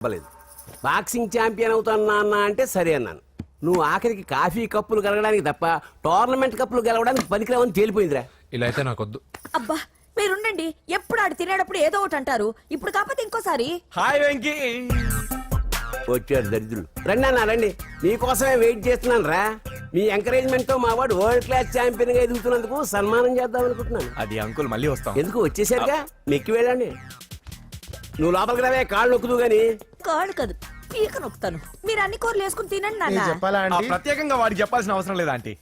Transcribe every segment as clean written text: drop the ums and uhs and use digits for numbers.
అవ్వలేదు. Boxing champion అవుతానా అన్న అంటే సరే అన్నాను. నువ్వు ఆఖరికి కాఫీ కప్పులు గెలవడానికి తప్ప టోర్నమెంట్ కప్పులు గెలవడానికి పనికిరావని తేలిపోయిందిరా. ఇలా అయితే నాకొద్దు. అబ్బా మీరుండండి, ఎప్పుడు ఆడు తినేటప్పుడు ఏదో ఒకటి అంటారు. ఇప్పుడు కాకపోతే ఇంకోసారి. హాయ్ వెంకీ. వచ్చారు దరిద్రులు. రండి అన్న రండి, మీకోసమే వెయిట్ చేస్తున్నాను రా. మీ ఎంకరేజ్మెంట్ తో మా వాడు వరల్డ్ క్లాస్ ఛాంపియన్ గా ఎదుగుతున్నందుకు సన్మానం చేద్దాం అనుకుంటున్నాను. అది అంకుల్ మళ్ళీ వస్తాం. ఎందుకు వచ్చేసరిగా మెక్కి వెళ్ళండి. నువ్వు లోపలికి రావే, కాళ్ళు నొక్కుదు గాని. కాళ్ళు కాదు, పీక నొక్కుతాను. మీరు అన్ని కూరలు వేసుకుని తినండి నాన్న. చెప్పాలా ఆ, ప్రత్యేకంగా వాడికి చెప్పాల్సిన అవసరం లేదా ఆంటీ?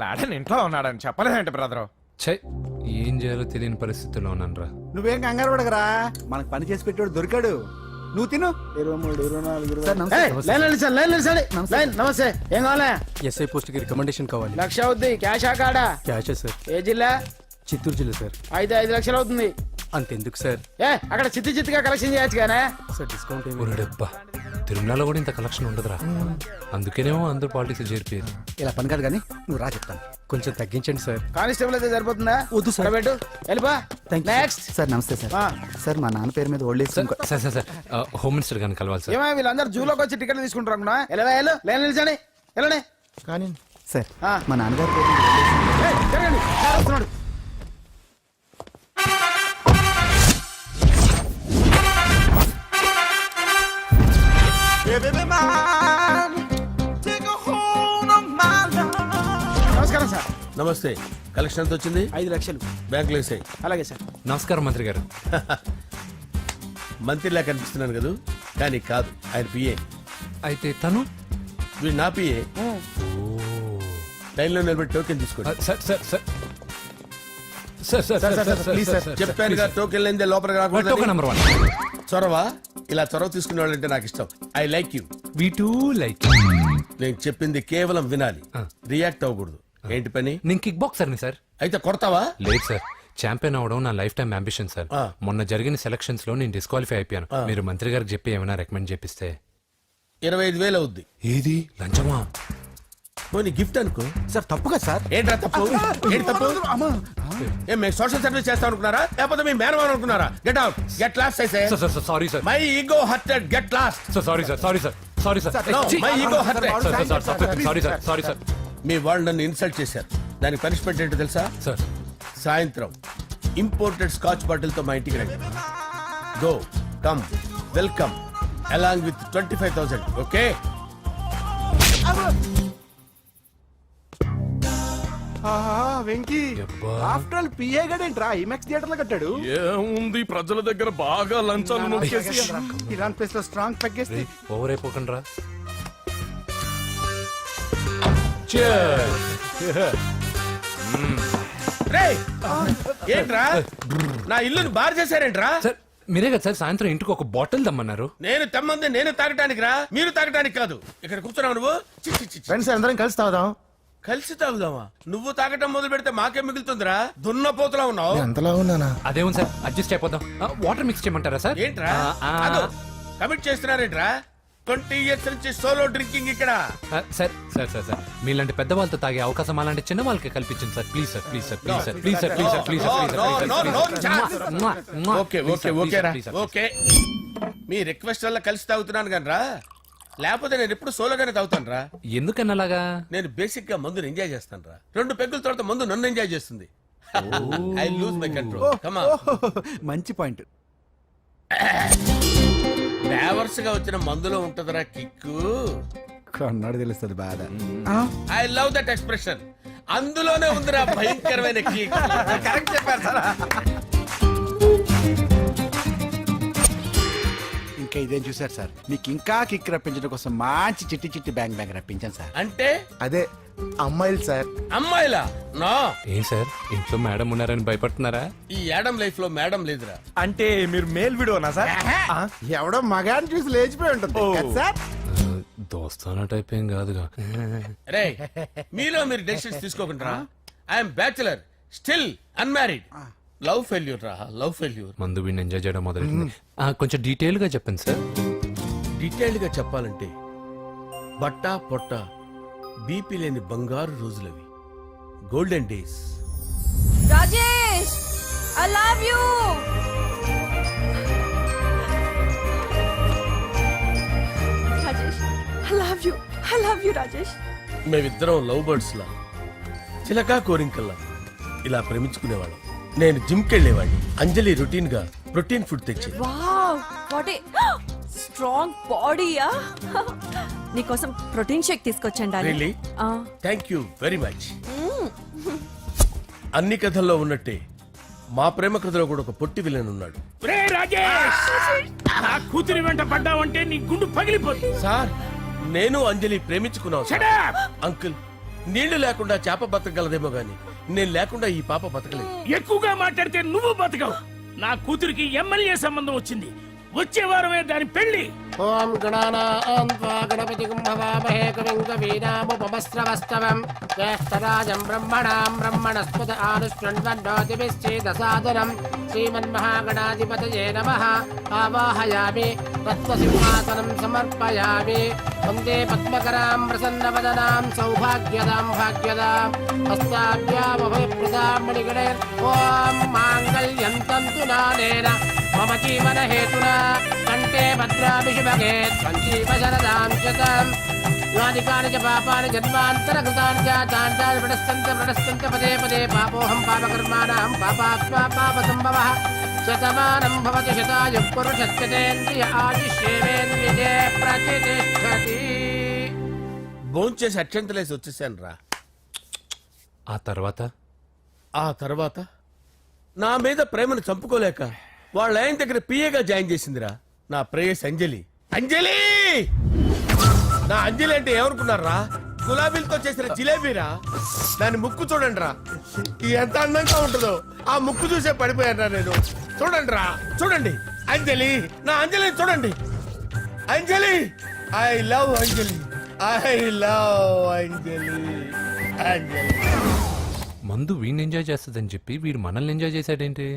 లాడన్ ఇంట్లో ఉన్నాడని చెప్పలేదంటే బ్రదరు. ఛై, ఏం చేయాలో తెలియని పరిస్థితుల్లో ఉన్నాను రా. నువ్వేం కంగారు పడకరా, మనకు పని చేసి పెట్టాడు దొరికాడు. నువ్వు తిను. 23, 24, సార్, నమస్తే. ఏం కావాలా? ఎస్ఐ పోస్ట్ కి రికమెండేషన్ కావాలి. 1,00,000 అవుద్ది. క్యాష్ ఆ కాడా? క్యాషే సార్. ఏ జిల్లా? చిత్తూరు జిల్లా సార్. అయితే 5 లక్షలు అవుతుంది. అంతెందుకు సార్? అక్కడ చిత్తుగా కలెక్షన్ చేయొచ్చు కానీ. సార్ డిస్కౌంట్ ఏమి? ఒరేడబ్బా, తిరుమలలో కూడా ఇంత కలెక్షన్ ఉండదురా. అందుకేనేమో అందరూ పాలిటిక్స్ చేరిపోయారు. ఇలా పని కాదు కానీ నువ్వు రా చెప్తాను. కొంచెం తగ్గించండి సార్. కానిస్టేబుల్ అయితే సరిపోతుందా? వద్దు సార్. పెట్టు వెళ్ళిపా. నెక్స్ట్. సార్ నమస్తే సార్. సార్ మా నాన్న పేరు మీద old age sir sir sir, home minister గారిని కలవాలి సార్. ఏమో వీళ్ళందరూ జూలోకి వచ్చి టికెట్లు తీసుకుంటారు అనుకున్నా. వెళ్ళు లైన్ నిలిచండి. వెళ్ళండి. కానీ సార్ ఆ. మా నాన్నగారి పేరు మీద old age ఏయ్, జరగండి. సార్ వస్తున్నాడు. నమస్కారం సార్. నమస్తే. కలెక్షన్ ఎంత వచ్చింది? 5 లక్షలు. బ్యాంకులో వేసాయి. అలాగే సార్. నమస్కారం మంత్రి గారు. మంత్రిలా కనిపిస్తున్నాను కదా, కానీ కాదు, ఆయన పిఏ. అయితే తను వీడు నా పిఏ. లైన్లో నిలబెట్టి టోకెన్ తీసుకోండి. Sir sir sir sir sir sir sir please sir. చెప్పాను కదా, టోకెన్ లేనిదే లోపలికి టోకెన్ రాకూడదు. నెంబర్ 1. చొరవ, ఇలా చొరవ తీసుకునే వాళ్ళంటే నాకు ఇష్టం. I like you. We two like. నేను చెప్పింది కేవలం వినాలి, రియాక్ట్ అవ్వకూడదు. ఏంటి పని? నేను కిక్ బాక్సర్ని సార్. అయితే కొడతావా? లేదు సార్, ఛాంపియన్ అవడం నా లైఫ్ టైం అంబిషన్ సార్. మొన్న జరిగిన సెలక్షన్స్ లో నేను డిస్క్వాలిఫై అయిపోయాను. మీరు మంత్రి గారికి చెప్పి ఏమైనా రికమెండ్ చేపిస్తే. 25,000 అవుద్ది. ఏది లంచమా? పోనీ గిఫ్ట్ అనుకో. సార్ తప్పుగా సార్. ఏంట్రా తప్పు? ఏంటి తప్పు? ఏం మేము సోషల్ సర్వీస్ చేస్తాం అనుకున్నారా, లేకపోతే మీ మేనమాన్ అనుకున్నారా? Get out, get lost. అయితే sir sir sorry sir. My ego hurted, get lost. Sir sorry sir, sorry sir, sorry sir. No, my ego hurt. Sorry sir, sorry sir. మీ వాళ్ళు నన్ను ఇన్సల్ట్ చేశారు. దానికి పనిష్మెంట్ ఏంటో తెలుసా? సార్ సాయంత్రం imported scotch bottle తో మా ఇంటికి రండి. Go, come, welcome along with 25,000. Okay? Venky యబ్బా. ఆఫ్టర్ ఆల్ పిఏ గడేంట్రా ఇమెక్స్ థియేటర్ లో కట్టాడు. ఏముంది, ప్రజల దగ్గర బాగా లంచాలు నొక్కేసి ఇరాన్ ప్లేస్ లో స్ట్రాంగ్ తగ్గేస్తే ఓవర్ అయిపోకండి రా. రేయ్, ఏంట్రా నా ఇల్లుని బార్ చేశారేంట్రా? సార్ మీరే కదా సార్ సాయంత్రం ఇంటికి ఒక బాటిల్ దమ్మన్నారు. నేను తెమ్మంది నేను తాగటానికి రా, మీరు తాగటానికి కాదు. ఇక్కడ కూర్చున్నావు నువ్వు. చి, చి, చి, చి. ఫ్రెండ్స్ అందరం కలిసి తాగుదాం. కలిసి తాగుదామా? నువ్వు తాగటం మొదలు పెడితే మాకే మిగులుతుందిరా. దున్నపోతులా ఉన్నావు. ఎంతలా ఉన్నానా? అదేమో సార్, అడ్జస్ట్ అయిపోదాం. వాటర్ మిక్స్ చేయమంటారా సార్? ఏంట్రా కమిట్ చేస్తున్నారేంట్రా? 20 years నుంచి సోలో డ్రింకింగ్ ఇక్కడ. సార్ సార్ సార్ సార్ మీలాంటి పెద్ద వాళ్ళతో తాగే అవకాశం అలాంటి చిన్న వాళ్ళకి కల్పించండి sir. Please sir, please sir, please sir, please sir, please sir, please sir, please sir. Okay okay okay రా, ఓకే. మీ రిక్వెస్ట్ వల్ల కలిసి తాగుతున్నాను కానీ రా, లేకపోతే నేను ఎప్పుడు సోలోగానే తాగుతాను రా. ఎందుకన్నా అలాగా? నేను బేసిక్ గా మందుని ఎంజాయ్ చేస్తాను రా. 2 పెగ్గుల తర్వాత మందు నన్ను ఎంజాయ్ చేస్తుంది. I lose my control. Come on. మంచి పాయింట్. ఫ్లేవర్స్ గా వచ్చిన మందులో ఉంటదిరా కిక్కు. కన్నాడు తెలుస్తుంది బాధ. I love that expression. అందులోనే ఉందిరా భయంకరమైన కిక్. కరెక్ట్ చెప్పారు సార్. ఇంకా ఇదేం చూసారు సార్, మీకు ఇంకా కిక్ రప్పించడం కోసం మంచి చిట్టి చిట్టి బ్యాంగ్ బ్యాంగ్ రప్పించాను సార్. అంటే అదే అమ్మాయిలు సార్. అమ్మాయిలా? నా ఏం సార్ ఇంట్లో మేడం ఉన్నారని భయపడుతున్నారా? ఈ యాడమ్ లైఫ్ లో మేడం లేదురా. అంటే మీరు మేల్ వీడియోనా సార్? ఎవడో మగాన్ని చూసి లేచిపోయి ఉంటుంది కదా సార్. దోస్తానా టైప్ ఏం కాదుగా. రే, మీలో మీరు డెసిషన్స్ తీసుకోకుండా. I'm bachelor, still unmarried. Love failure రా, లవ్ ఫెయిల్యూర్. మందు వీడిని ఎంజాయ్ చేయడం మొదలైంది. కొంచెం డీటెయిల్ గా చెప్పండి సార్. డీటెయిల్డ్ గా చెప్పాలంటే బట్టా పొట్ట బీపీ లేని బంగారు రోజులవి, golden days. Rajesh, I love you. Love you Rajesh. మేమిద్దరం లవ్ బర్డ్స్ లా చిలకా కోరింకల్లా ఇలా ప్రేమించుకునేవాళ్ళం. నేను జిమ్కి వెళ్ళేవాడిని, అంజలి రొటీన్ గా ప్రోటీన్ ఫుడ్ తెచ్చేది. వావ్ వాట్ ఏ స్ట్రాంగ్ బాడీయా. నీకోసం ప్రోటీన్ షేక్ తీసుకొచ్చండి Really? Thank you very much. అన్ని కథల్లో ఉన్నట్టే మా ప్రేమ కథలో కూడా ఒక పొట్టి విలన్ ఉన్నాడు. కూతురి వెంట పడ్డావంటే నీ గుండు పగిలిపోతుంది. సార్ నేను అంజలి ప్రేమించుకున్నాను సార్. అంకుల్ నీళ్లు లేకుండా చేప బతకగలదేమో గాని నేను లేకుండా ఈ పాప బతకలేదు. ఎక్కువగా మాట్లాడితే నువ్వు బతకవు. నా కూతురికి ఎమ్మెల్యే సంబంధం వచ్చింది. వచ్చే వారమే దాని పెళ్లి. ఓం గణానాం త్వా గణపతిం భవామహే కవిం కవీనాముపమస్రవస్తవం జ్యేష్ఠరాజం బ్రహ్మణాం బ్రహ్మణస్పద ఆనుష్ణ్వన్నోతిభిశ్చేదసాదరం శ్రీమన్మహాగణాధిపతయే నమః. ఆవాహయామి తత్వసింహాసనం సమర్పయామి. వందే పద్మకరాం ప్రసన్నవదనాం సౌభాగ్యదాం భాగ్యదాం హస్తాభ్యామభయప్రదాం మణిగణే. ఓం మాంగళ్యం తంతు నానేన మమ జీవన హేతునా కంటే భద్రాభి శుభగే సంజీవ శరదాం శతం. యానికాని చ పాపాని జన్మాంతరకృతాని చాని ప్రణశ్యంత పదే పదే పాపోహం పాపకర్మాణం పాపాత్మా పాపసంభవః. శతమానం భవతి శతాయుః పురుషస్యేంద్రియ ఆయుష్యేవేంద్రియే ప్రతిష్టతి. భోంచేసి అక్షంతలేసి వచ్చేసాను రా. ఆ తర్వాత నా మీద ప్రేమను చంపుకోలేక వాళ్ళ ఆయన దగ్గర పిఏగా జాయిన్ చేసిందిరా నా ప్రేయస్ అంజలి. అంజలి నా అంజలి అంటే ఏమనుకున్నారా? గులాబీలతో చేసిన జిలేబీరా. దాని ముక్కు చూడండి రా, ఎంత అందంగా ఉంటుందో. ఆ ముక్కు చూసే పడిపోయారా నేను. చూడండి రా, చూడండి అంజలి, నా అంజలిని చూడండి. Anjali, I love Anjali, I love Anjali. Anjali మందు వీడిని ఎంజాయ్ చేస్తుందని చెప్పి వీడు మనల్ని ఎంజాయ్ చేశాడేంటి?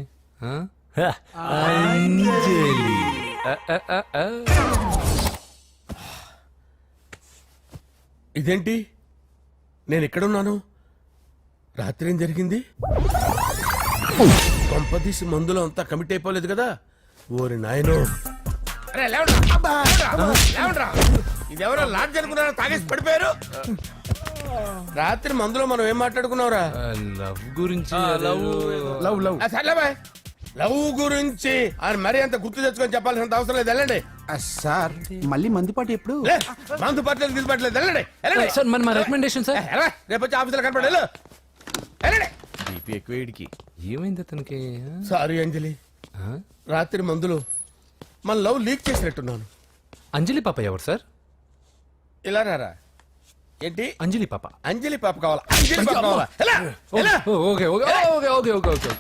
ఆ? అంజలి. ఇదేంటి నేను ఎక్కడున్నాను? రాత్రి ఏం జరిగింది? కొంపదీసి మందులో అంతా కమిట్ అయిపోలేదు కదా? ఓరి నాయనో, ఇదెవరో లాడ్జ్ అనుకున్నారా? తాగేసి పడిపోయారు. రాత్రి మందులో మనం ఏం మాట్లాడుకున్నావురా? లవ్ గురించి. లవ్ లవ్ సర్లే బాయ్, లవ్ గురించి ఆయన మరీ అంత గుర్తు తెచ్చుకొని చెప్పాల్సినంత అవసరం లేదు. వెళ్ళండి. సార్ మళ్ళీ మందుపాటి ఎప్పుడు? లే, మందు పట్టలేదు తీసుపట్టలేదు. వెళ్ళండి, వెళ్ళండి. సార్ మన రికమెండేషన్ సార్. రేపు వచ్చి ఆఫీసులో కనపడి వెళ్ళు. వెళ్ళండి. బీపీ ఎక్కువ వీడికి. ఏమైంది అతనికి? సారీ అంజలి, రాత్రి మందులో మన లవ్ లీక్ చేసినట్టున్నాను. అంజలి పాప ఎవరు సార్? ఇలా రారా. ఏంటి అంజలి పాప? అంజలి పాప కావాలా? అంజలి పాప కావాలా? ఎలా? ఎలా? Okay okay okay okay okay okay.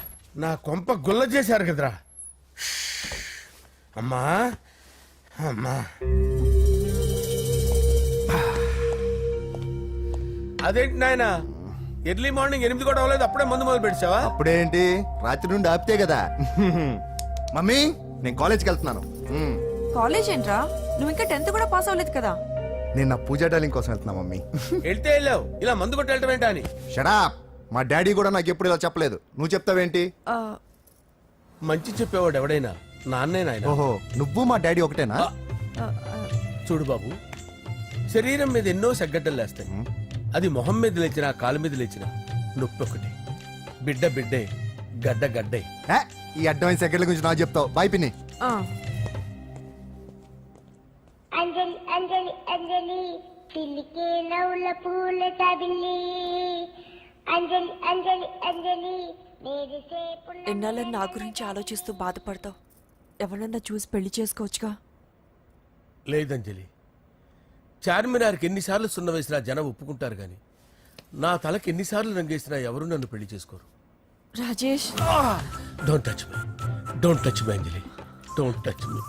నా కొంప గుల్ల చేశారు కదరా. అమ్మా అమ్మా, అదేంటి నాయన ఎర్లీ మార్నింగ్ 8 కూడా అవ్వలేదు, అప్పుడే మందు మొదలు పెట్టావా? అప్పుడేంటి, రాత్రి నుండి ఆపితే కదా. మమ్మీ నేను కాలేజ్కి వెళ్తున్నాను. కాలేజ్ ఏంట్రా, నువ్వు ఇంకా 10th కూడా పాస్ అవ్వలేదు కదా. నేను నా పూజా డాలింగ్ కోసం వెళ్తున్నా మమ్మీ. వెళ్తే వెళ్ళావు, ఇలా మందు కొట్టి వెళ్ళటం ఏంటా అని. షడా, మా డాడీ కూడా నాకు ఎప్పుడు ఇలా చెప్పలేదు. నువ్వు చెప్తావేంటి? ఆ, మంచి చెప్పేవాడు ఎవడైనా నాన్నే నాయన. ఓహో, నువ్వు మా డాడీ ఒకటేనా? ఆ, ఆ, చూడు బాబు, శరీరం మీద ఎన్నో సగ్గడ్డలు లేస్తాయి. అది మొహం మీద లేచినా కాలు మీద లేచినా నొప్పి ఒకటి. బిడ్డ బిడ్డే, గడ్డ గడ్డే. ఏ, ఈ అడ్వాన్స్ సెకండ్ల గురించి నాకు చెప్తావు. బాయ్ పిన్ని. ఆ. అంజలి అంజలి అంజలి చిల్లికే నవ్వుల పూల తబిల్లి. అంజలి అంజలి అంజలి ఎన్నాళ్ళని నా గురించి ఆలోచిస్తూ బాధపడతావు. ఎవరన్నా చూసి పెళ్లి చేసుకోవచ్చుగా. లేదంజలి, చార్మినార్కి ఎన్నిసార్లు సున్న వేసినా జనం ఒప్పుకుంటారు గాని నా తలకి ఎన్నిసార్లు రంగేసినా ఎవరు నన్ను పెళ్లి చేసుకోరు. Rajesh, don't touch me, don't touch me Anjali, don't touch me,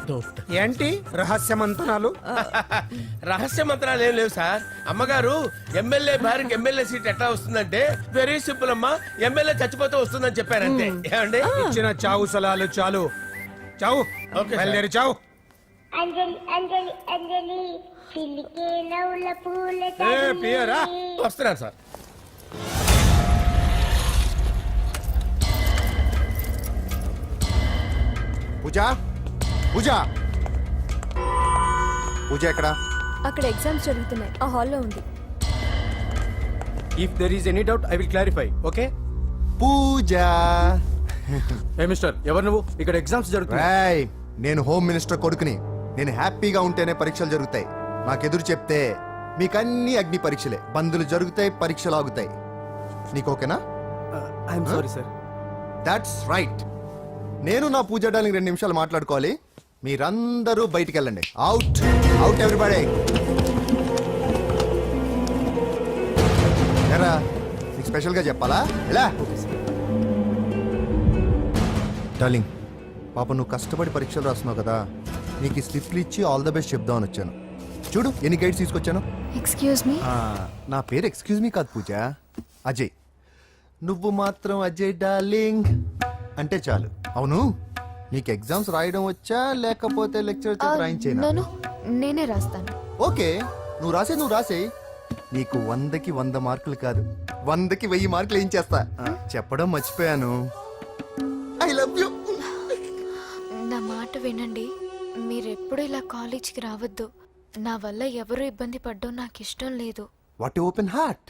don't touch. ఏంటి రహస్య మంతనాలు? రహస్య మంత్రాలు ఏం లేవు సార్. అమ్మగారు ఎమ్మెల్యే భార్యకి ఎమ్మెల్యే సీట్ ఎట్లా వస్తుందంటే వెరీ సింపుల్ అమ్మా, ఎమ్మెల్యే చచ్చిపోతే వస్తుందని చెప్పారంటే. ఏమండి? ఇచ్చిన చావు సలాలు చాలు. చావు. ఓకే, బయలుదేరి చావు. అంజలి అంజలి అంజలి చిల్లికే నవ్వుల పూల ప్రియరా వస్తున్నాను సార్. పూజ పూజ పూజ ఎక్కడ? అక్కడ ఎగ్జామ్స్ జరుగుతున్నాయి ఆ హాల్లో ఉంది. If there is any doubt I will clarify. Okay Pooja. ఏ మిస్టర్ ఎవరు నువ్వు? ఇక్కడ ఎగ్జామ్స్ జరుగుతున్నాయి. రాయ్, నేను హోమ్ మినిస్టర్ కొడుకుని. నేను హ్యాపీగా ఉంటేనే పరీక్షలు జరుగుతాయి. నాకెదురు చెప్తే మీకన్నీ అగ్ని పరీక్షలే. బందులు జరుగుతాయి, పరీక్షలు ఆగుతాయి. నీకు ఓకేనా? I'm sorry sir. That's right. నేను నా పూజ డార్లింగ్ 2 నిమిషాలు మాట్లాడుకోవాలి. మీరందరూ బయటికి వెళ్ళండి. Out out everybody. ఎరా, నీకు స్పెషల్గా చెప్పాలా? ఎలా డార్లింగ్, పాప నువ్వు కష్టపడి పరీక్షలు రాస్తున్నావు కదా, నీకు ఈ స్లిప్లు ఇచ్చి ఆల్ ద బెస్ట్ చెప్దామని వచ్చాను. చూడు ఎన్ని గైడ్స్ తీసుకొచ్చాను. Excuse me. నా పేరు ఎక్స్క్యూజ్ మీ కాదు పూజ, అజయ్. నువ్వు మాత్రం అజయ్ డార్లింగ్ అంటే చాలు. అవును, నీకు ఎగ్జామ్స్ రాయడం వచ్చా లేకపోతే లెక్చర్ చేత రాయించేనా? నేనే రాస్తాను. ఓకే, నువ్వు రాసే. నీకు 100కి 100 మార్కులు కాదు, 100కి 1000 మార్కులు ఏం చేస్తా. చెప్పడం మర్చిపోయాను, ఐ లవ్ యూ. నా మాట వినండి, మీరెప్పుడు ఇలా కాలేజీకి రావద్దు. నా వల్ల ఎవరు ఇబ్బంది పడ్డం నాకు ఇష్టం లేదు. What open heart.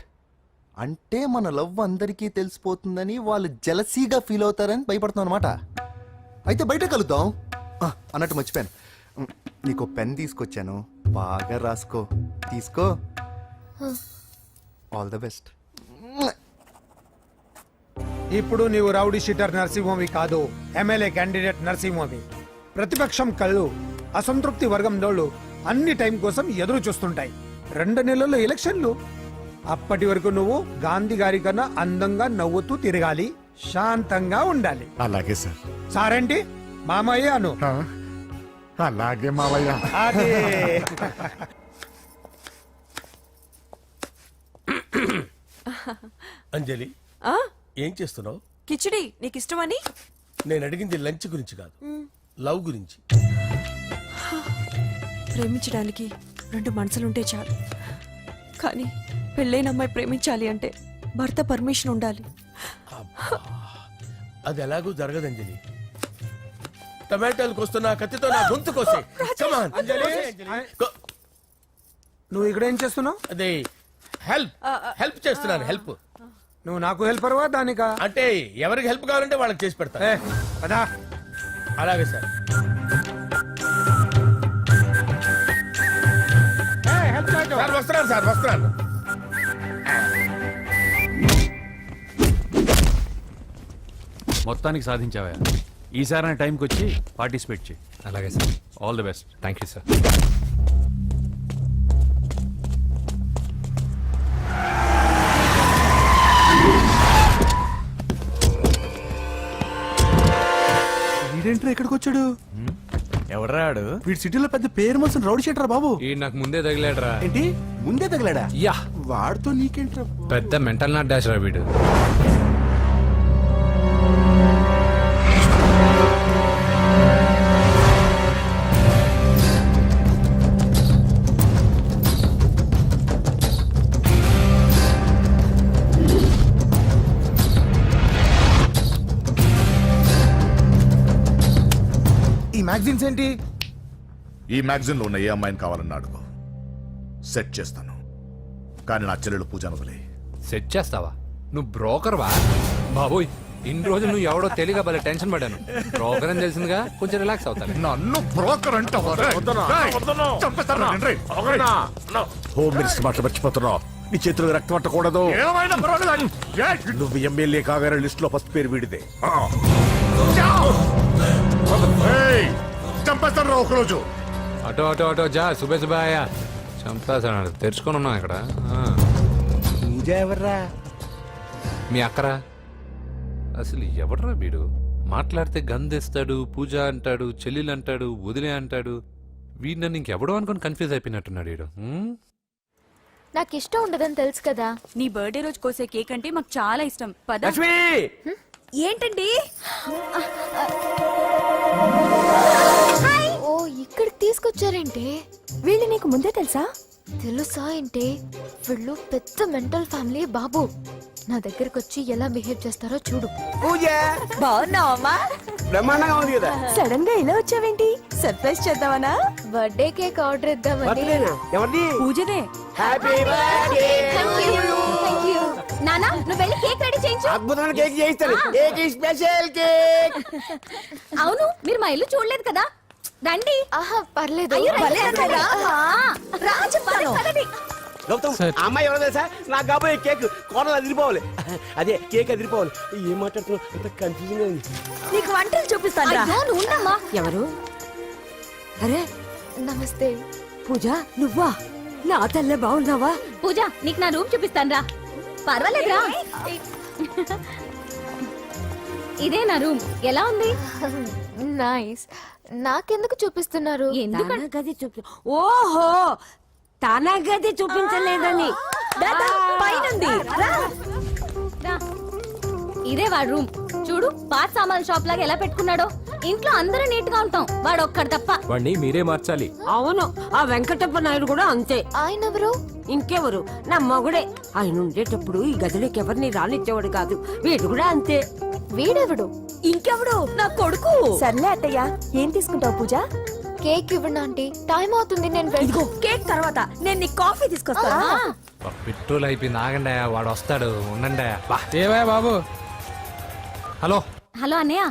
అంటే మన లవ్ అందరికీ తెలిసిపోతుందని వాళ్ళు జలసీగా ఫీల్ అవుతారని భయపడుతున్నాను అనమాట. అయితే బయట కలుద్దాం. అన్నట్టు మర్చిపోయాను, నీకు పెన్ తీసుకొచ్చాను, బాగా రాసుకో. తీసుకో. All the best. ఇప్పుడు నీవు రౌడీ షీటర్ నరసింహవి కాదు, ఎమ్మెల్యే క్యాండిడేట్ నరసింహవి. ప్రతిపక్షం కళ్ళు, అసంతృప్తి వర్గం డోళ్ళు అన్ని టైం కోసం ఎదురు చూస్తుంటాయి. 2 నెలల్లో ఎలక్షన్లు. అప్పటి వరకు నువ్వు గాంధీ గారి కన్నా అందంగా నవ్వుతూ తిరగాలి, శాంతంగా ఉండాలి. అలాగే సార్. సారేంటి మామయ్య అను. అలాగే మావయ్య. అదే. అంజలి, ఏం చేస్తున్నావు? కిచిడి నీకు ఇష్టమని. నేను అడిగింది లంచ్ గురించి కాదు, లవ్ గురించి. ప్రేమించడానికి 2 మనసులుంటే చాలు, కానీ పెళ్ళైన అమ్మాయి ప్రేమించాలి అంటే భర్త పర్మిషన్ ఉండాలి. అది ఎలాగూ జరగదు అంజలి. టమాటాలకు వస్తున్న కత్తితో నా గొంతు కోసే. Come on. నువ్వు ఇక్కడ ఏం చేస్తున్నావు? అదే హెల్ప్ చేస్తున్నాను. హెల్ప్ నువ్వు నాకు హెల్పర్వా దానికా? అంటే ఎవరికి హెల్ప్ కావాలంటే వాళ్ళకి చేసి పెడతా. పదా. అలాగే సార్. సార్ వస్తున్నాను. మొత్తానికి సాధించావా? ఈసారి టైంకి వచ్చి పార్టిసిపేట్ చేయి. అలాగే sir. All the best. Thank you sir. వీడేంట్రా ఇక్కడికి వచ్చాడు? ఎవడ్రాడు? వీడి సిటీలో పెద్ద పేరు మోసిన రౌడీ షీటర్ బాబు. ఈ నాకు ముందే తగిలాడరా. ఏంటి ముందే తగిలాడా? యా, వాడితో నీకేంట్రా? పెద్ద మెంటల్ నాట్ డాష్ రా వీడు. ఈ మ్యాగజైన్స్ ఏంటి? ఈ మ్యాగజైన్ లో ఉన్న ఏ అమ్మాయిని కావాలన్నా అడుగు, సెట్ చేస్తాను. కానీ నా చెల్లెలు పూజ వదిలే. సెట్ చేస్తావా? నువ్వు బ్రోకర్ వా? బాబోయ్, ఇన్ని రోజులు నువ్వు ఎవడో తెలియక భలే టెన్షన్ పడ్డాను. బ్రోకర్ అని తెలిసిందిగా కొంచెం రిలాక్స్ అవుతాను. నన్ను బ్రోకర్ అంటే హోమ్ మినిస్టర్ మాట మర్చిపోతున్నావు. నీ చేతులకు రక్తం పట్టకూడదు. నువ్వు ఎమ్మెల్యే కాగానే లిస్ట్ లో ఫస్ట్ పేరు వీడిదే. చంపేస్తాను రా ఒకరోజు. ఆటో జా సుబే సుబాయా చంపేస్తాడు. తెరుచుకొని ఉన్నాం ఇక్కడ. పూజ ఎవర్రా? మీ అక్కరా? అసలు ఎవడరా వీడు? మాట్లాడితే గంధేస్తాడు, పూజ అంటాడు, చెల్లెలు అంటాడు, వదిలే అంటాడు. వీడు నన్ను ఇంకెవడో అనుకుని కన్ఫ్యూజ్ అయిపోయినట్టున్నాడు వీడు. నాకు ఇష్టం ఉండదని తెలుసు కదా. నీ బర్త్డే రోజు కోసే కేక్ అంటే మాకు చాలా ఇష్టం. పద. ఏంటండి? ఓ ఇక్కడికి తీసుకొచ్చారేంటి? వీళ్ళు నీకు ముందే తెలుసా? తెలుసా ఏంటి వీళ్ళు పెద్ద మెంటల్ ఫ్యామిలీ బాబు. నా దగ్గరకు వచ్చి ఎలా బిహేవ్ చేస్తారో చూడు. పూజ బాగున్నావమ్మా? బ్రహ్మాండంగా ఉంది కదా. సడన్ గా ఇలా వచ్చావేంటి? సర్ప్రైజ్ చేద్దామనా? బర్త్డే కేక్ ఆర్డర్ ఇద్దామని. బర్త్డేనా? ఎవరిది? పూజనే. Happy birthday. Thank you. నానా నువ్వు వెళ్ళి కేక్ రెడీ చేయించు. అద్భుతమైన కేక్ చేయిస్తాను. Cake special cake. అవును మీరు మా ఇల్లు చూడలేదు కదా, రండి. ఆహా పర్లేదు. గౌతమ్ ఆ అమ్మాయి ఎవరో తెలుసా? నాకు కాబోయే కేక్ కోడలు అదిరిపోవాలి. అదే కేక్ అదిరిపోవాలి. ఏం మాట్లాడుతున్నావు? అంత కన్ఫ్యూజన్ గా ఉంది. నీకు వంటలు చూపిస్తాను. ఎవరు? అరే నమస్తే. పూజ నువ్వా? నా తల్లే బాగున్నావా? పూజ నీకు నా రూమ్ చూపిస్తాను రా. పర్వాలేదురా. ఇదే నా రూమ్. ఎలా ఉంది? నైస్. నాకెందుకు చూపిస్తున్నారు? గది చూపి. ఓహో తన గది చూపించలేదని. పైనుంది. ఇదే వాడు రూమ్. చూడు పాత సామాన్ షాప్ లాగా ఎలా పెట్టుకున్నాడో. ఇంట్లో అందరూ నీట్ గా ఉంటాం, వాడు ఒక్కడు తప్ప. వాడిని మీరే మార్చాలి. అవును ఆ వెంకటప్ప నాయుడు కూడా అంతే. ఆయన ఎవరు? ఇంకెవరు? నా మొగుడే. ఆయన ఉండేటప్పుడు ఈ గదిలోకి ఎవరిని రానిచ్చేవాడు కాదు. వీడు కూడా అంతే. వీడెవడు? ఇంకెవడు? నా కొడుకు. సర్లే అత్తయ్య, ఏం తీసుకుంటావు పూజ? కేక్ ఇవ్వండి ఆంటీ, టైం అవుతుంది. నేను ఇదిగో కేక్ తర్వాత నేను నీ కాఫీ తీసుకొస్తాను. పెట్రోల్ అయిపోయింది, ఆగండి, వాడు వస్తాడు, ఉండండి. ఏవయ్య బాబు? హలో హలో అన్నయ్య,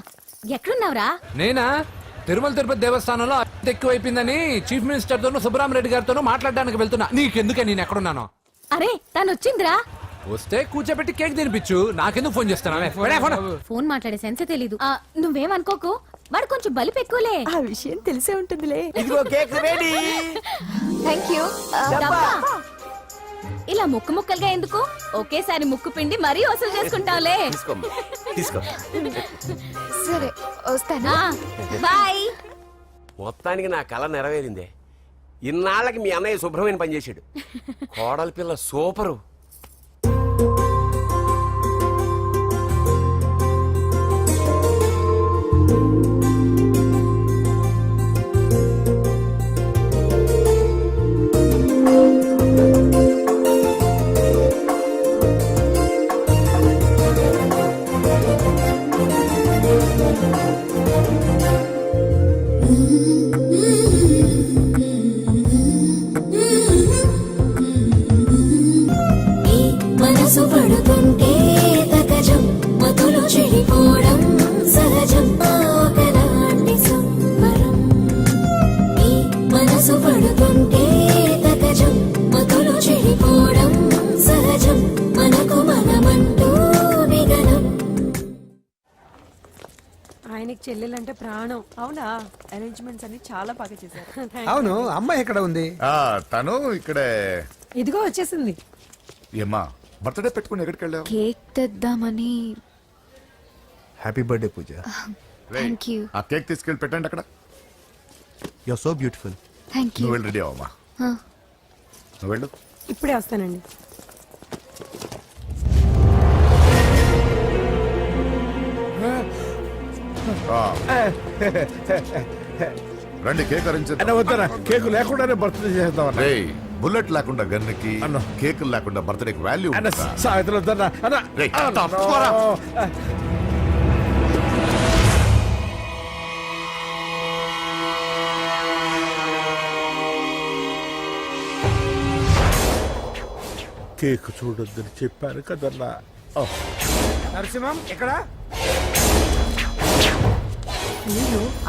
ఎక్కడున్నావురా? నేనా తిరుమల తిరుపతి దేవస్థానంలో అత్యంత ఎక్కువైపోయిందని చీఫ్ మినిస్టర్ తోనూ సుబ్బరామరెడ్డి గారితోనూ మాట్లాడడానికి వెళ్తున్నా. నీకెందుకే నేను ఎక్కడున్నాను? అరే తను వచ్చిందిరా. వస్తే కూర్చోబెట్టి కేక్ తినిపించు, నాకెందుకు ఫోన్ చేస్తానా? ఫోన్ మాట్లాడే సెన్సే తెలీదు. నువ్వేమనుకోకు, వాడు కొంచెం బలిపు ఎక్కువలే. ఆ విషయం తెలిసే ఉంటుందిలే. ఇదిగో కేక్ రెడీ. Thank you. ఇలా ముక్కు ముక్కలుగా ఎందుకు? ఒకేసారి ముక్కు పిండి మరీ వసూలు చేసుకుంటావులే. తీసుకో. సరే వస్తానా? బాయ్. మొత్తానికి నా కళ నెరవేరిందే. ఇన్నాళ్ళకి మీ అన్నయ్య శుభ్రమైన పని చేశాడు. కోడలి పిల్ల సూపరు. మనసు పడుకుంటే తగజం మతులు చెడిపోవడం సహజం. ఒకలాంటి సంబరం. ఈ మనసు పడుకుంటే తగజం మతులు చెడిపోవడం సహజం. మనకు మనమంటూ మిగలం. ఆయనకి చెల్లెలంటే ప్రాణం. అవునా? అరేంజ్మెంట్స్ అన్ని చాలా బాగా చేశారు. అవును అమ్మాయి ఎక్కడ ఉంది? తను ఇక్కడే. ఇదిగో వచ్చేసింది. ఏమ్మా బర్త్డే పెట్టుకుని ఎక్కడికి వెళ్ళావు? కేక్ తెద్దామని. Happy birthday Pooja. Thank you. ఆ కేక్ తీసుకెళ్ళి పెట్టండి అక్కడ. You are so beautiful. Thank you. నువ్వు వెళ్ళి రెడీ అవమ్మా. నువ్వు వెళ్ళు. ఇప్పుడే వస్తానండి. రండి కేక్ అరేంజ్ వద్దరా, కేక్ లేకుండానే బర్త్డే చేద్దాం. బుల్లెట్ లేకుండా గన్నుకి, కేక్ లేకుండా బర్త్డేకి వాల్యూ. సాయంత్రం వద్దన్నా. కేక్ చూడొద్దని చెప్పాను కదన్నా. నరసింహం ఎక్కడ?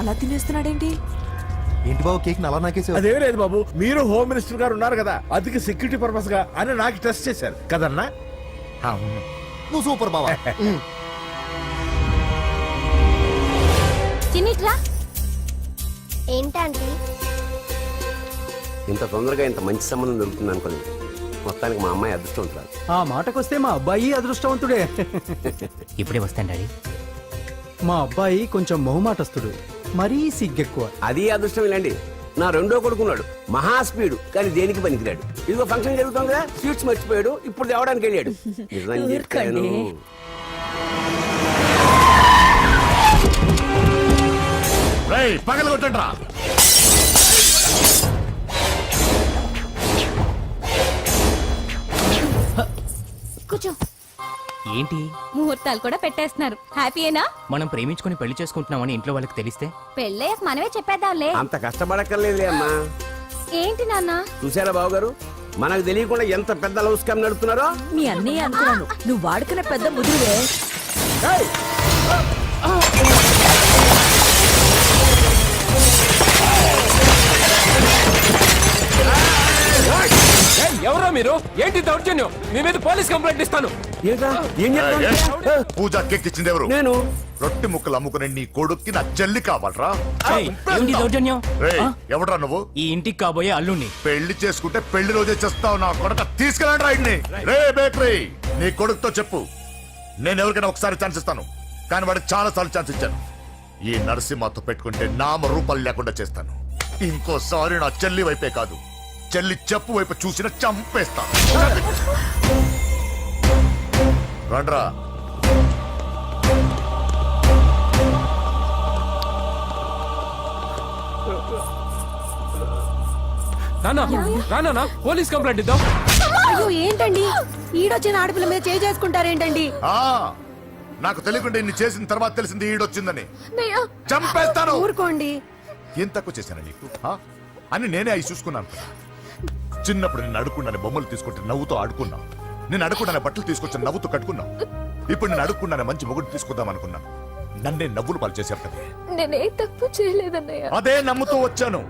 అలా తినేస్తున్నాడేంటి? ఏంటి బాబు కేక్ అలా నాకేసావు? అదే లేదు బాబు, మీరు హోమ్ మినిస్టర్ గారు ఉన్నారు కదా, అందుకే సెక్యూరిటీ పర్పస్ గా అని నాకు టెస్ట్ చేశారు కదన్నా. నువ్వు సూపర్ బాబా. చిన్నిట్రా. ఏంటంటే ఇంత తొందరగా ఇంత మంచి సంబంధం దొరుకుతుంది అనుకోలేదు. మొత్తానికి మా అమ్మాయి అదృష్టవంతురాలు. ఆ మాటకొస్తే మా అబ్బాయి అదృష్టవంతుడే. ఇప్పుడే వస్తాను డాడీ. మా అబ్బాయి కొంచెం మొహమాటస్తుడు, మరీ సిగ్గెక్కువ. అది అదృష్టం ఇలాండి. నా రెండో కొడుకున్నాడు, మహా స్పీడు, కానీ దేనికి పనికిరాడు. ఇదిగో ఫంక్షన్ జరుగుతుంది కదా, స్వీట్స్ మర్చిపోయాడు, ఇప్పుడు తేవడానికి వెళ్ళాడు. నిజం చెప్పాను. పగల కొట్టండి రా. ఏంటి ముహూర్తాలు కూడా పెట్టేస్తున్నారు హ్యాపీయేనా? మనం ప్రేమించుకుని పెళ్లి చేసుకుంటున్నామని ఇంట్లో వాళ్ళకి తెలిస్తే? పెళ్ళయ్యాక మనమే చెప్పేద్దాంలే. అంత కష్టపడక్కర్లేదులే అమ్మా. ఏంటి నాన్న? చూసారా బాబు గారు, మనకు తెలియకుండా ఎంత పెద్ద లవ్ స్కామ్ నడుపుతున్నారో. మీ అన్నయ్య అనుకున్నాను, నువ్వు వాడుకునే పెద్ద ముదురువే. ఏయ్! ఎవరో మీరు? ఏంటి దౌర్జన్యం? మీ మీద పోలీస్ కంప్లైంట్ ఇస్తాను. ఏంట్రా? ఏం చెప్తావు? పూజ కేక్కిచ్చింది ఎవరు? నేను. రొట్టె ముక్కలు అమ్ముకునే నీ కొడుక్కి నా చెల్లి కావాలరా? ఏయ్, ఏంటి దౌర్జన్యం? రేయ్, ఆ? ఎవడ్రా నువ్వు? ఈ ఇంటికి కాబోయే అల్లుణ్ణి. పెళ్లి చేసుకుంటే పెళ్లి రోజే చేస్తావు నా కొడక. తీసుకెళ్ళండి రాయిడ్ని. రే బేకరీ, నీ కొడుకుతో చెప్పు, నేను ఎవరికైనా ఒకసారి ఛాన్స్ ఇస్తాను, కానీ వాడికి చాలా సార్లు ఛాన్స్ ఇచ్చాను. ఈ నరసింహతో పెట్టుకుంటే నామ రూపాలు లేకుండా చేస్తాను. ఇంకోసారి నా చెల్లి వైపే కాదు, చెల్లి చెప్పు వైపు చూసిన చంపేస్తాను. రండ్రా. నాన్న పోలీస్ కంప్లైంట్ ఇద్దాం. అయ్యో ఏంటండి, ఈడొచ్చిన ఆడపిల్ల మీద చేసుకుంటారేంటండి? ఆ, నాకు తెలియకుండా ఇన్ని చేసిన తర్వాత తెలిసింది ఈడొచ్చిందని. చంపేస్తాను. ఊరుకోండి. ఏం తక్కువ చేశాను నీకు? ఆ? అని నేనే అవి చూసుకున్నాను కదా. చిన్నప్పుడు నేను అడుక్కున్నాను బొమ్మలు తీసుకుంటే నవ్వుతో ఆడుకున్నావు. నేను అడుక్కున్నాను బట్టలు తీసుకొచ్చి నవ్వుతూ కట్టుకున్నావు. ఇప్పుడు నేను అడుక్కున్నాను మంచి మొగుడు తీసుకుందాం అనుకున్నాను. నన్నే నవ్వులు పాలు చేశారు కదా. నేనే తప్పు చేయలేదన్నయ్య. అదే నమ్ముతూ వచ్చాను.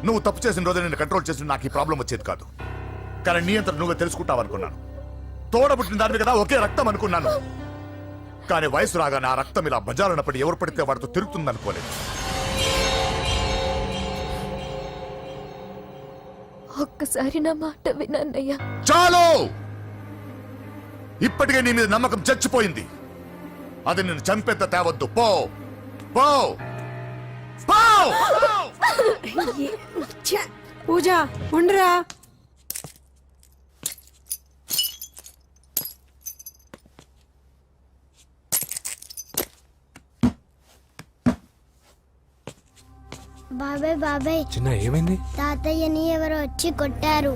నువ్వు తప్పు చేసిన రోజు నేను కంట్రోల్ చేసిన నాకు ఈ ప్రాబ్లం వచ్చేది కాదు. కానీ నీ అంతా నువ్వే తెలుసుకుంటావు అనుకున్నాను. తోడబుట్టిన దాని కదా ఒకే రక్తం అనుకున్నాను. కానీ వయసు రాగానే ఆ రక్తం ఇలా బజారున్నప్పుడు ఎవరు పడితే వాడితో తిరుగుతుంది అనుకోలేదు. ఒక్కసారి నా మాట వినన్నయ్య. చాలు, ఇప్పటికే నీ మీద నమ్మకం చచ్చిపోయింది. అది నేను చంపేంత తేవద్దు. పో పో పో. పూజ ఉండరా. బాబాయ్ బాబాయ్, చిన్న ఏమైంది? తాతయ్యని ఎవరో వచ్చి కొట్టారు.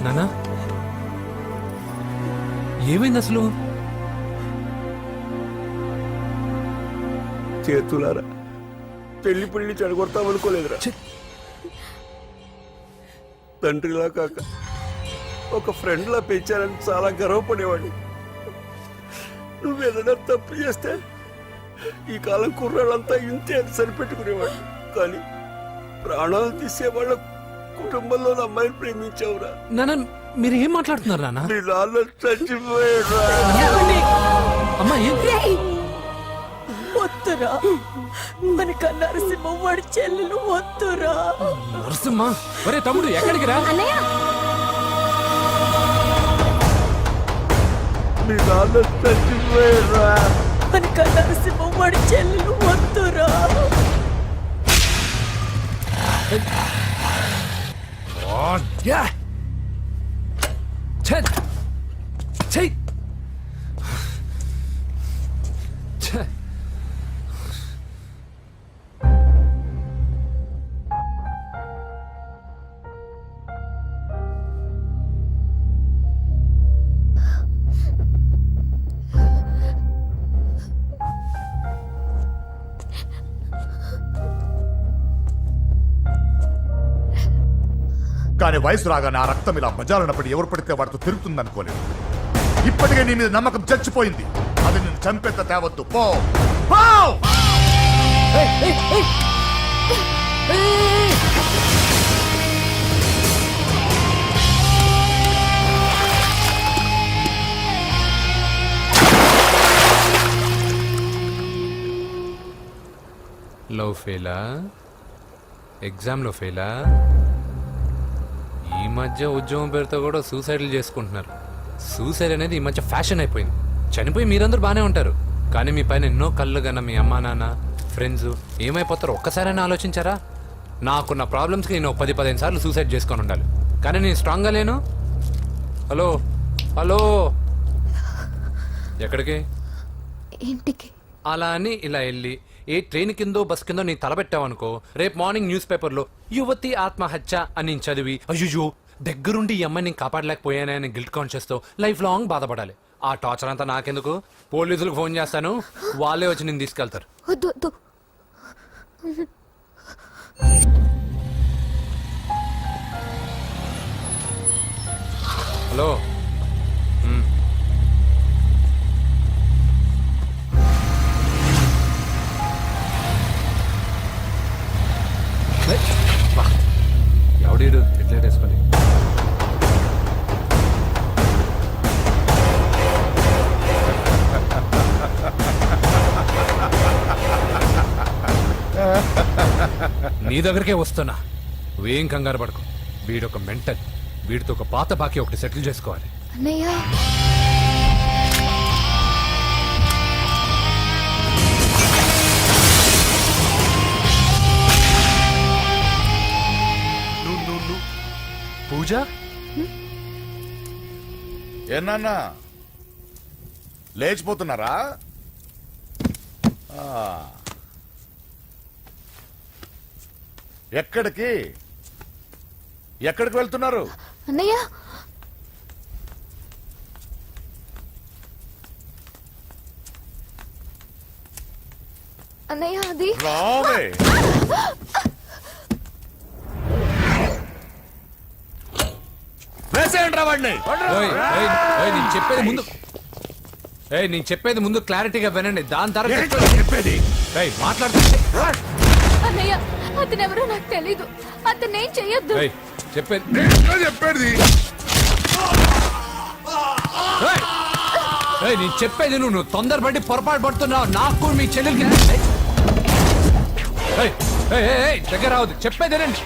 నానా ఏమైంది అసలు? చేతులారా పెళ్లి పెళ్లి చెడగొడతామనుకోలేదురా. తండ్రిలా కాక ఒక ఫ్రెండ్లా పెంచారని చాలా గర్వపడేవాడిని. నువ్వేదైనా తప్పు చేస్తే ఈ కాలం కుర్రాళ్ళంతా ఇంతే అని సరిపెట్టుకునేవాడు. కానీ ప్రాణాలు తీసేవాళ్ళ కుటుంబంలో అమ్మాయిని ప్రేమించావురా. నాన్న మీరు ఏం మాట్లాడుతున్నారు నాన్న? నీ నాన్న చచ్చిపోయాడురా. అమ్మా వద్దురా, మనక నరసింహ వాడి చెల్లెలు వద్దురా. నరసింహ, ఒరే తమ్ముడు ఎక్కడికి రా. నీ నాన్న చచ్చిపోయాడురా. మనక నరసింహ వాడి చెల్లెలు వద్దురా. కానీ వయసు రాగానే ఆ రక్తం ఇలా బజారున్నప్పుడు ఎవరు పడితే వాడితో తిరుగుతుంది అనుకోలేదు. ఇప్పటికే నీ మీద నమ్మకం చచ్చిపోయింది. అది నేను చంపేంత తేవద్దు. పో పో. లవ్ ఫెయిలా? ఎగ్జామ్లో ఫెయిలా? ఈ మధ్య ఉద్యోగం పేరుతో కూడా సూసైడ్లు చేసుకుంటున్నారు. సూసైడ్ అనేది ఈ మధ్య ఫ్యాషన్ అయిపోయింది. చనిపోయి మీరందరూ బాగానే ఉంటారు, కానీ మీ పైన ఎన్నో కళ్ళు కన్నా మీ అమ్మా నాన్న ఫ్రెండ్స్ ఏమైపోతారో ఒక్కసారైనా ఆలోచించారా? నాకున్న ప్రాబ్లమ్స్కి నేను 10-15 సార్లు సూసైడ్ చేసుకొని ఉండాలి, కానీ నేను స్ట్రాంగ్గా లేను. హలో హలో, ఎక్కడికి? ఇంటికి. అలా అని ఇలా వెళ్ళి ఏ ట్రైన్ కిందో బస్ కిందో నీ తలబెట్టావనుకో, రేపు మార్నింగ్ న్యూస్ పేపర్లో యువతి ఆత్మహత్య అని చదివి అయ్యో దగ్గరుండి ఈ అమ్మాయిని నేను కాపాడలేకపోయానని గిల్ట్ కాన్షియస్ తో లైఫ్ లాంగ్ బాధపడాలి. ఆ టార్చర్ అంతా నాకెందుకు? పోలీసులకు ఫోన్ చేస్తాను, వాళ్ళే వచ్చి నేను తీసుకెళ్తారు. వద్దు వద్దు. హలో. ఎవడీడు ఎట్లెట్ వేసుకొని నీ దగ్గరికే వస్తున్నా. నువ్వేం కంగారు పడకు. వీడొక మెంటల్. వీడితో ఒక పాత బాకీ ఒకటి సెటిల్ చేసుకోవాలి. అన్నయ్య పూజ ఏనా లేచిపోతున్నారా? ఆ. ఎక్కడికి ఎక్కడికి వెళ్తున్నారు? అన్నయ్య అన్నయ్య అది రావే. వేసేయండి రా వాడిని. నేను చెప్పేది ముందు క్లారిటీగా వినండి. దాని తర్వాత చెప్పేది మాట్లాడుతుంటే అన్నయ్య అతనెవరో నాకు తెలీదు. అతనేం చెయ్యొద్దు. చెప్పేది నేను చెప్పేది నువ్వు తొందరపడి పొరపాటు పడుతున్నావు. నాకు మీ చెల్లెలకి దగ్గర రావద్దు. చెప్పేదేనండి.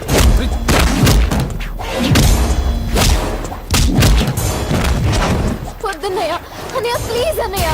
వద్దన్నయ్య. అన్నయ్య ప్లీజ్ అన్నయ్య.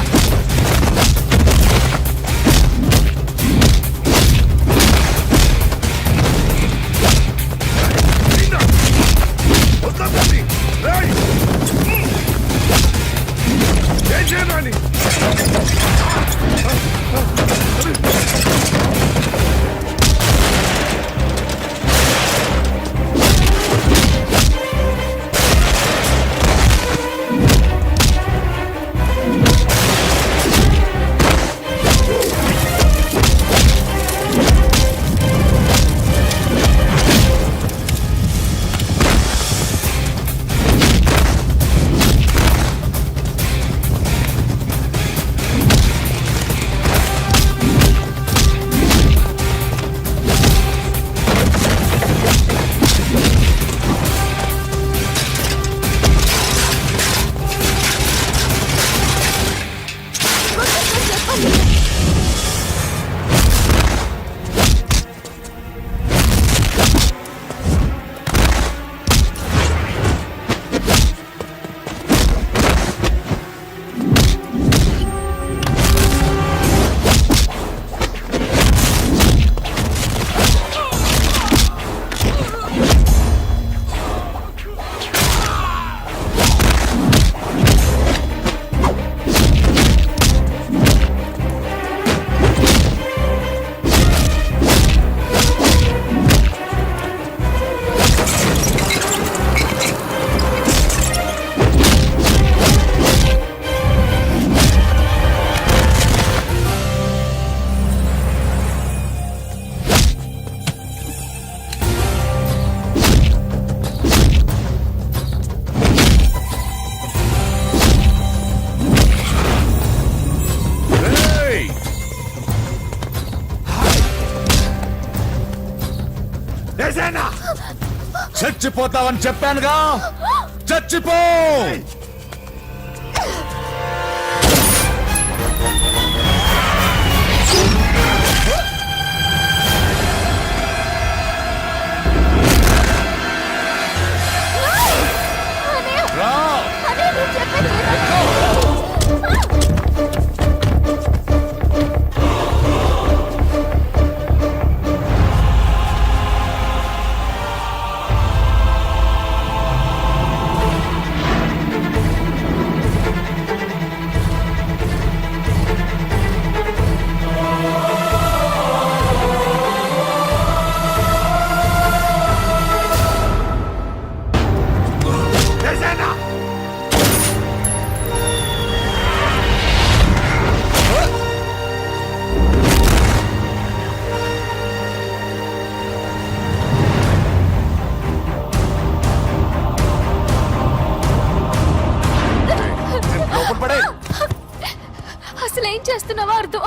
చచ్చిపోతావని చెప్పానుగా. చచ్చిపో.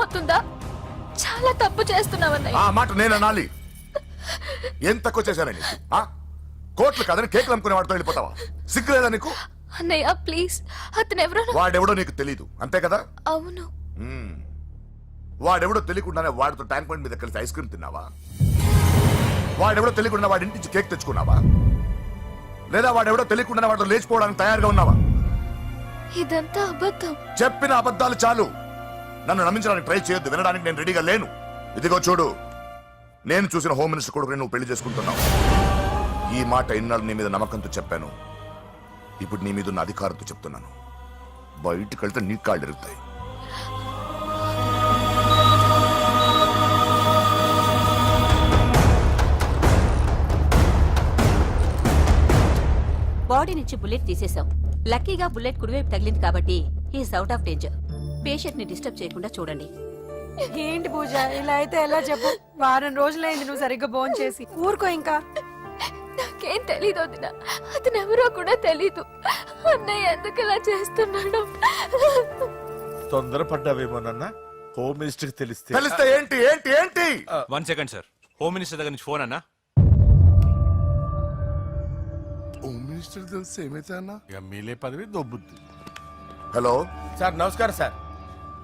అర్థమవుతుందా? చాలా తప్పు చేస్తున్నావన్నయ్య. ఆ మాట నేను అనాలి. ఏం తక్కువ చేశానని కోట్లు కాదని కేకులు అమ్ముకునే వాడితో వెళ్ళిపోతావా? సిగ్గులేదా నీకు? అన్నయ్య ప్లీజ్, అతను ఎవరో వాడెవడో నీకు తెలీదు అంతే కదా? అవును. వాడెవడో తెలియకుండానే వాడితో ట్యాంక్ బండ్ మీద కలిసి ఐస్ క్రీమ్ తిన్నావా? వాడెవడో తెలియకుండా వాడి ఇంటి నుంచి కేక్ తెచ్చుకున్నావా? లేదా వాడెవడో తెలియకుండానే వాడితో లేచిపోవడానికి తయారుగా ఉన్నావా? ఇదంతా అబద్ధం. చెప్పిన అబద్ధాలు చాలు. నన్ను నమ్మించడానికి ట్రై చేయొద్దు. వినడానికి నేను రెడీగా లేను. ఇదిగో చూడు, నేను చూసిన హోమ్ మినిస్టర్ కొడుకు నువ్వు పెళ్లి చేసుకుంటున్నావు. ఈ మాట ఇన్నాళ్ళు నీ మీద నమ్మకంతో చెప్పాను. ఇప్పుడు నీ మీద ఉన్న అధికారంతో చెప్తున్నాను. బయటికి వెళ్తే నీ కాళ్ళు ఎరుగుతాయి. బాడీ నుంచి బుల్లెట్ తీసేశాం. లక్కీగా బుల్లెట్ కుడివైపు తగిలింది కాబట్టి is out of danger. Patient ని డిస్టర్బ్ చేయకుండా చూడండి. ఏంటి పూజ, ఇలా అయితే ఎలా చెప్పు? వారం రోజులైంది నువ్వు సరిగ్గా భోజనం చేసి. ఊరుకో ఇంకా. నాకేం తెలీదు వదిన, అతను ఎవరో కూడా తెలీదు. అన్నయ్య ఎందుకు ఇలా చేస్తున్నాడు? తొందరపడ్డావేమోనన్నా. హోమ్ మినిస్టర్ తెలిస్తే తెలిస్తే ఏంటి ఏంటి ఏంటి? 1 సెకండ్ సార్, హోమ్ మినిస్టర్ దగ్గర నుంచి ఫోన్ అన్నా. హోమ్ మినిస్టర్ తెలిస్తే ఏమైతే అన్నా? ఎమ్మెల్యే పదవి దొబ్బుద్ది. హలో సార్ నమస్కారం సార్.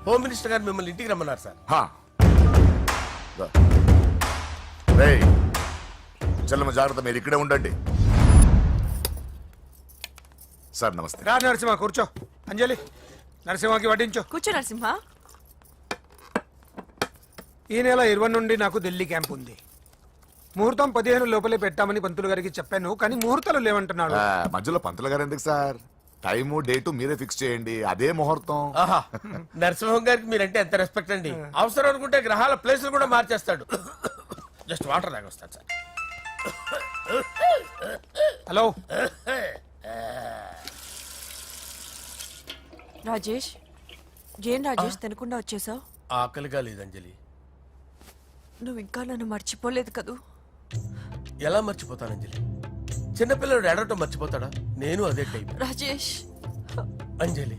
హోమ్ మినిస్టర్ గారు మిమ్మల్ని ఇంటికి రమ్మన్నారు సార్. చెల్లమ్మ జాగ్రత్త, మీరు ఇక్కడే ఉండండి. సార్ నమస్తే. రా నరసింహ కూర్చో. అంజలి నరసింహకి వడ్డించు. కూర్చో నరసింహ. ఈ నెల 20 నుండి నాకు ఢిల్లీ క్యాంప్ ఉంది. ముహూర్తం 15 లోపలే పెట్టామని పంతులు గారికి చెప్పాను, కానీ ముహూర్తాలు లేవంటున్నాడు. మధ్యలో పంతులు గారు ఎందుకు సార్? టైము డేటు మీరే ఫిక్స్ చేయండి, అదే ముహూర్తం. ఆహా, నరసింహం గారికి మీరంటే ఎంత రెస్పెక్ట్ అండి. అవసరం అనుకుంటే గ్రహాల ప్లేసులు కూడా మార్చేస్తాడు. జస్ట్ వాటర్ తాగొస్తాడు సార్. హలో రాజేష్, ఏం రాజేష్ తినకుండా వచ్చేసావు? ఆకలిగా లేదు అంజలి. నువ్వు ఇంకా నన్ను మర్చిపోలేదు కదూ? ఎలా మర్చిపోతాను అంజలి? చిన్నపిల్లడు ఏడవటం మర్చిపోతాడా? నేను అదే టైప్. రాజేష్ అంజలి,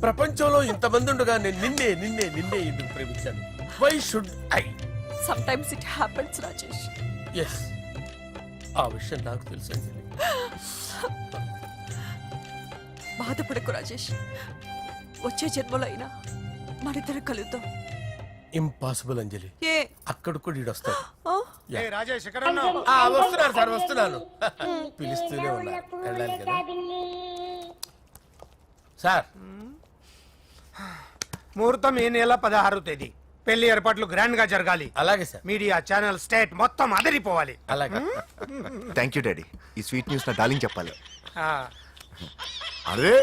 ప్రపంచంలో ఇంతమంది ఉండగా నేను నిన్నే నిన్నే నిన్నే ఎందుకు ప్రేమించాను? Why should I? Sometimes it happens Rajesh. Yes, ఆ విషయం నాకు తెలుసు అంజలి. బాధపడకు రాజేష్, వచ్చే జన్మలో అయినా మనిద్దరు కలుద్దాం. ఇంపాసిబుల్ అంజలి. ఏ అక్కడ కూడా ఈడొస్తాడు. ఏ రాజేష్ ఎక్కడ ఉన్నావు? వస్తున్నాను సార్, వస్తున్నాను. పిలుస్తూనే ఉన్నా, వెళ్ళాలి కదా సార్. ముహూర్తం ఈ నెల 16వ తేదీ. పెళ్లి ఏర్పాట్లు గ్రాండ్ గా జరగాలి. అలాగే సార్. మీడియా ఛానల్ స్టేట్ మొత్తం అదిరిపోవాలి. అలాగే. Thank you daddy. ఈ స్వీట్ న్యూస్ నా డార్లింగ్ చెప్పాలి. ఆ, అరే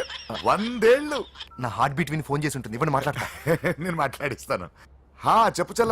100 ఏళ్ళు. నా హార్ట్ బీట్ విని ఫోన్ చేసి ఉంటుంది. ఇవ్వండి మాట్లాడతా. నేను మాట్లాడిస్తాను. చెప్పు చెల్ల.